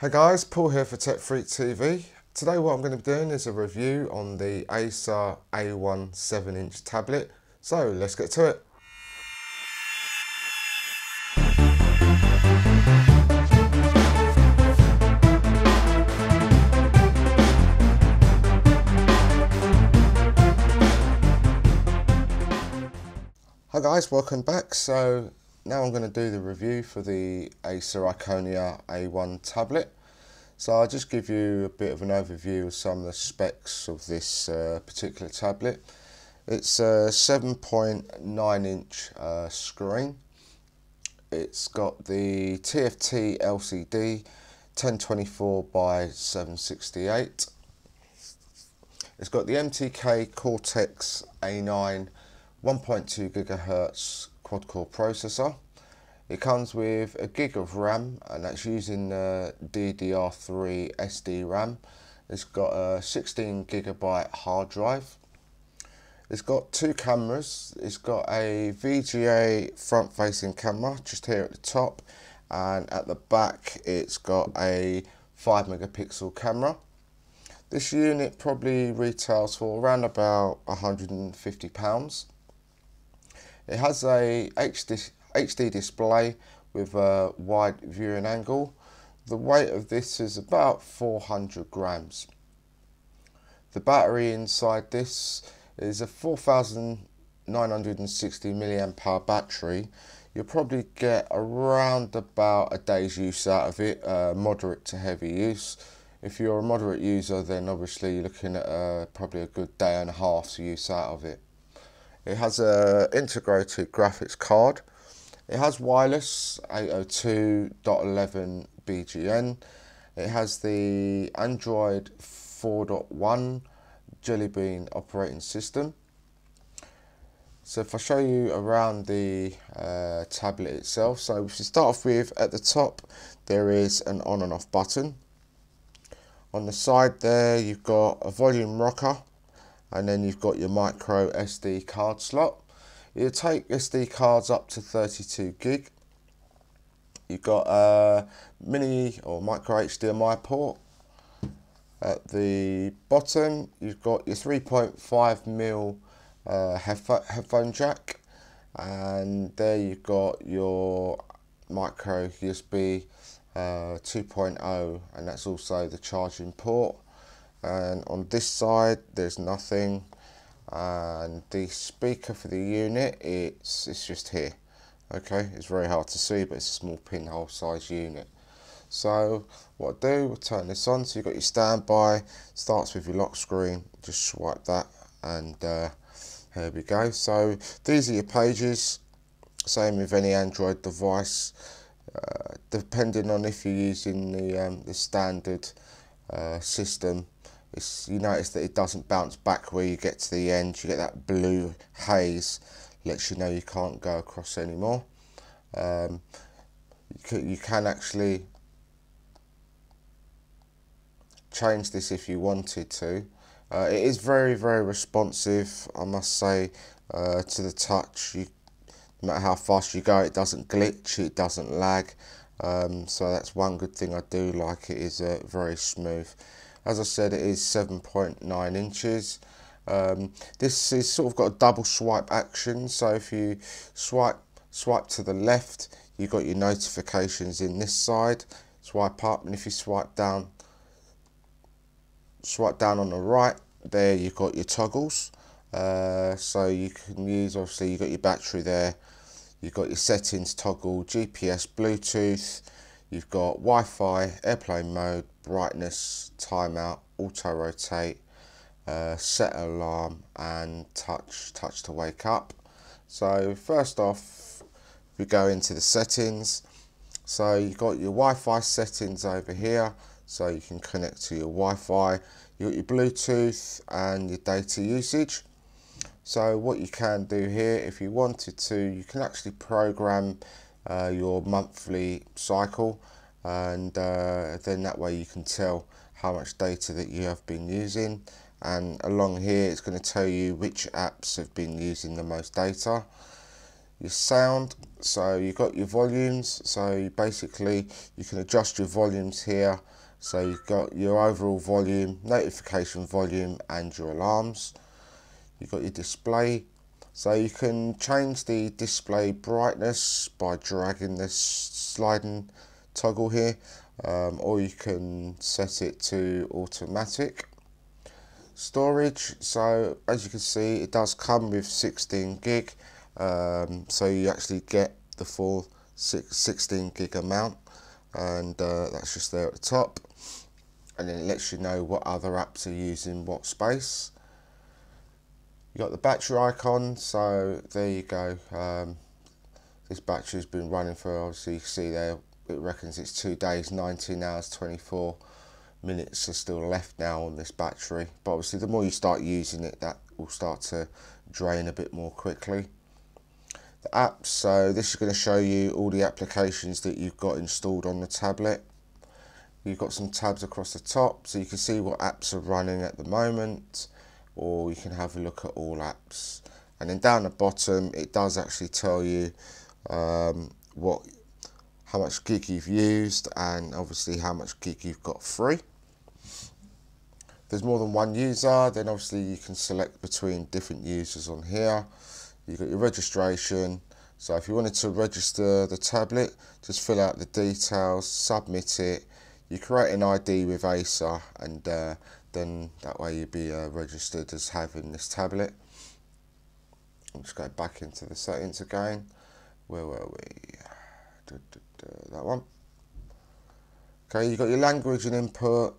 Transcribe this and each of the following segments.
Hey guys, Paul here for Tech Freak TV. Today what I'm going to be doing is a review on the Acer A1 7-inch tablet. So let's get to it. Hi guys, welcome back. So now I'm going to do the review for the Acer Iconia A1 tablet. So I'll just give you a bit of an overview of some of the specs of this particular tablet. It's a 7.9 inch screen. It's got the TFT LCD 1024 by 768. It's got the MTK Cortex A9 1.2 GHz quad-core processor. It comes with a gig of RAM, and that's using DDR3 SDRAM. It's got a 16 GB hard drive. It's got two cameras. It's got a VGA front-facing camera just here at the top, and at the back it's got a 5 megapixel camera. This unit probably retails for around about £150. It has a HD display with a wide viewing angle. The weight of this is about 400 grams. The battery inside this is a 4960 mAh battery. You'll probably get around about a day's use out of it, moderate to heavy use. If you're a moderate user, then obviously you're looking at probably a good day and a half's use out of it. It has an integrated graphics card. It has wireless 802.11 BGN. It has the Android 4.1 Jelly Bean operating system. So if I show you around the tablet itself, so if you start off with, at the top there is an on and off button. On the side there you've got a volume rocker, and then you've got your micro SD card slot. You take SD cards up to 32 gig. You've got a mini or micro HDMI port. At the bottom you've got your 3.5mm headphone jack, and there you've got your micro USB 2.0, and that's also the charging port. And on this side there's nothing, and the speaker for the unit, it's just here. Okay, it's very hard to see, but it's a small pinhole size unit. So what I do, we'll turn this on. So you've got your standby, starts with your lock screen, just swipe that, and here we go. So these are your pages, same with any Android device. Depending on if you're using the standard system, you notice that it doesn't bounce back where you get to the end. You get that blue haze, lets you know you can't go across anymore. You can actually change this if you wanted to. It is very, very responsive, I must say, to the touch. No matter how fast you go, it doesn't glitch, it doesn't lag. So that's one good thing I do like. It is very smooth. As I said, it is 7.9 inches. This is sort of got a double swipe action. So if you swipe to the left, you've got your notifications in this side. Swipe up, and if you swipe down on the right, there you've got your toggles. So you can use, obviously you've got your battery there. You've got your settings toggle, GPS, Bluetooth. You've got Wi-Fi, airplane mode, brightness, timeout, auto rotate, set alarm, and touch to wake up. So first off, we go into the settings. So you've got your Wi-Fi settings over here, so you can connect to your Wi-Fi. You've got your Bluetooth and your data usage. So what you can do here, if you wanted to, you can actually program your monthly cycle, and then that way you can tell how much data that you have been using, and along here it's going to tell you which apps have been using the most data. Your sound, so you've got your volumes, so basically you can adjust your volumes here So you've got your overall volume, notification volume, and your alarms. You've got your display. So you can change the display brightness by dragging this sliding toggle here, or you can set it to automatic. Storage, so as you can see, it does come with 16 gig, so you actually get the full 16 gig amount, and that's just there at the top, and then it lets you know what other apps are using what space. You got the battery icon, so there you go. This battery's been running for, obviously you can see there, it reckons it's 2 days, 19 hours, 24 minutes are still left now on this battery. But obviously the more you start using it, that will start to drain a bit more quickly. The apps, so this is going to show you all the applications that you've got installed on the tablet. You've got some tabs across the top, so you can see what apps are running at the moment, or you can have a look at all apps. And then down the bottom, it does actually tell you how much gig you've used, and obviously how much gig you've got free. If there's more than one user, then obviously you can select between different users on here. You've got your registration, so if you wanted to register the tablet, just fill out the details, submit it, you create an ID with Acer, and then that way you'll be registered as having this tablet. I'll just go back into the settings again. Where were we? That one. Okay, you've got your language and input,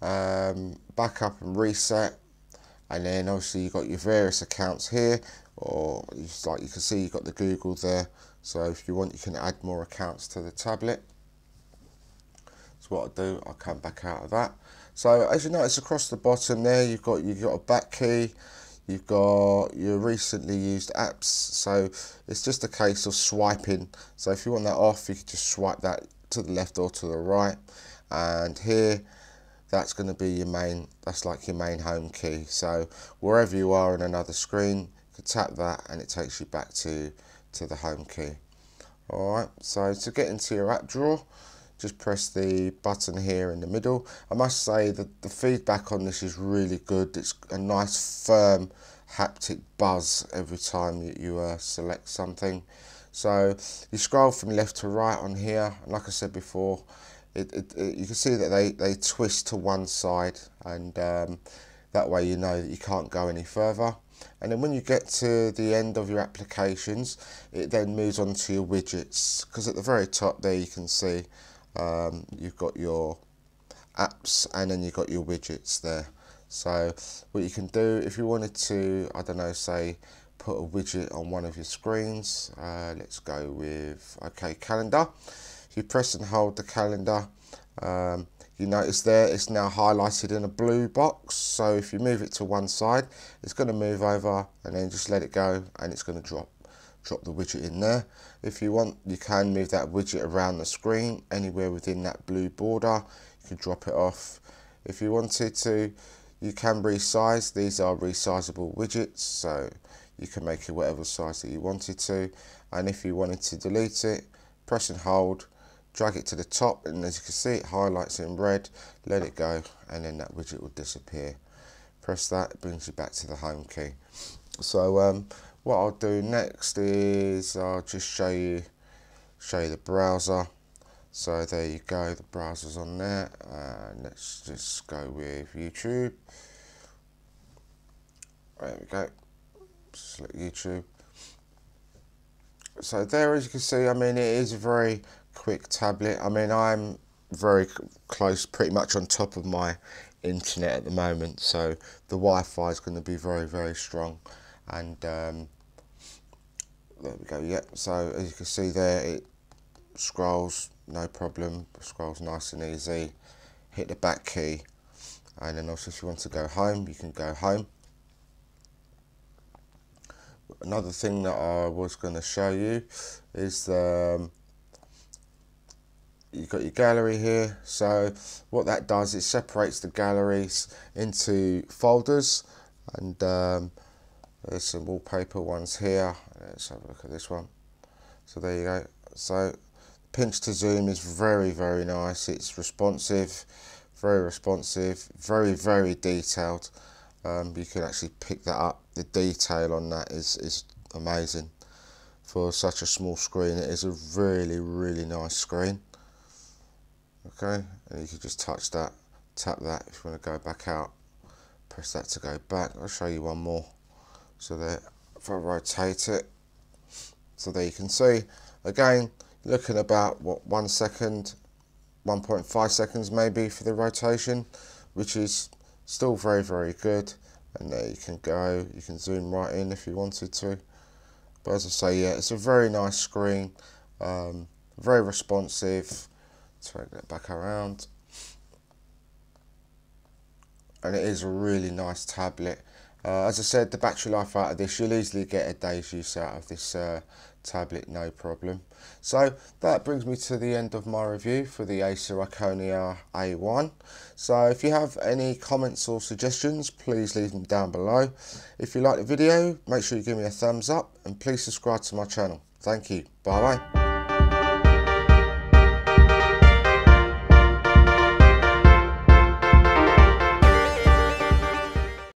backup and reset, and then obviously you've got your various accounts here, or like you can see you've got the Google there, so if you want you can add more accounts to the tablet. So what I'll do, I'll come back out of that. So as you notice across the bottom there, you've got a back key, you've got your recently used apps, so it's just a case of swiping. So if you want that off, you can just swipe that to the left or to the right, and here that's going to be your main, that's like your main home key. So wherever you are in another screen, you can tap that and it takes you back to the home key. Alright, so to get into your app drawer, just press the button here in the middle. I must say that the feedback on this is really good. It's a nice firm haptic buzz every time you select something. So you scroll from left to right on here, and like I said before, you can see that they twist to one side, and that way you know that you can't go any further. And then when you get to the end of your applications, it then moves on to your widgets, because at the very top there you can see you've got your apps and then you've got your widgets there. So what you can do, if you wanted to, I don't know, say put a widget on one of your screens, let's go with, okay, calendar. If you press and hold the calendar, you notice there it's now highlighted in a blue box, so if you move it to one side, it's going to move over, and then just let it go and it's going to drop the widget in there. If you want, you can move that widget around the screen anywhere within that blue border. You can drop it off. If you wanted to, you can resize. These are resizable widgets, so you can make it whatever size that you wanted to. And if you wanted to delete it, press and hold, drag it to the top, and as you can see it highlights in red, let it go, and then that widget will disappear. Press that, it brings you back to the home key. So what I'll do next is I'll just show you the browser. So there you go, the browser's on there, and let's just go with YouTube. There we go, select YouTube. So there, as you can see, I mean, it is a very quick tablet. I mean, I'm very close, pretty much on top of my internet at the moment, so the Wi-Fi is going to be very, very strong. And there we go. Yep. So as you can see there, it scrolls no problem. Scrolls nice and easy. Hit the back key, and then also if you want to go home, you can go home. Another thing that I was going to show you is you've got your gallery here. So what that does, it separates the galleries into folders, and there's some wallpaper ones here. Let's have a look at this one. So there you go. So pinch to zoom is very, very nice. It's responsive, very responsive, very detailed. You can actually pick that up. The detail on that is amazing. For such a small screen, it is a really nice screen. Okay, and you can just touch that, tap that if you want to go back out, press that to go back. I'll show you one more. So there, if I rotate it, so there you can see, again, looking about, what, 1 second, 1.5 seconds maybe for the rotation, which is still very good. And there you can go, you can zoom right in if you wanted to. But as I say, yeah, it's a very nice screen, very responsive. Turn that back around. And it is a really nice tablet. As I said, the battery life out of this, you'll easily get a day's use out of this tablet, no problem. So that brings me to the end of my review for the Acer Iconia A1. So if you have any comments or suggestions, please leave them down below. If you like the video, make sure you give me a thumbs up and please subscribe to my channel. Thank you. Bye bye.